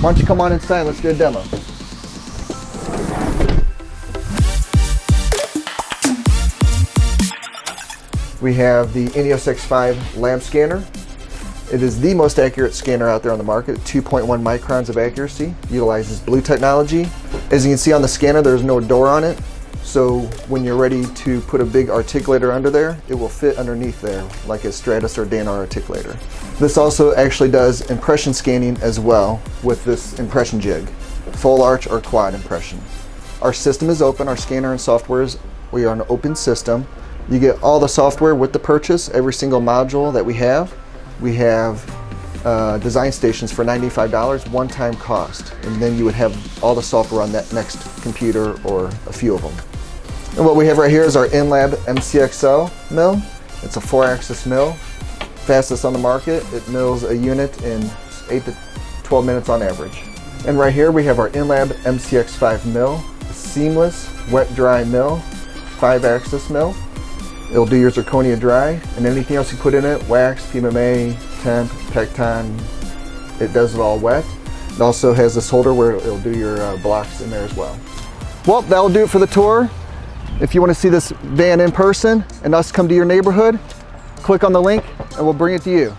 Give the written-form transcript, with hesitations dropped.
Why don't you come on inside, let's do a demo. We have the ENEOS X5 lab scanner. It is the most accurate scanner out there on the market, 2.1 microns of accuracy, utilizes blue technology. As you can see on the scanner, there's no door on it, so when you're ready to put a big articulator under there, it will fit underneath there, like a Stratus or Danar articulator. This also actually does impression scanning as well with this impression jig, full arch or quad impression. Our system is open, our scanner and softwares, we are an open system. You get all the software with the purchase, every single module that we have. We have design stations for $95, one-time cost, and then you would have all the software on that next computer or a few of them. And what we have right here is our InLab MCXL mill. It's a 4-axis mill, fastest on the market. It mills a unit in 8 to 12 minutes on average. And right here we have our InLab MCX5 mill, a seamless wet-dry mill, 5-axis mill. It'll do your zirconia dry, and anything else you put in it, wax, PMMA, temp, Tecton, it does it all wet. It also has this holder where it'll do your blocks in there as well. Well, that'll do it for the tour. If you want to see this van in person and us come to your neighborhood, click on the link and we'll bring it to you.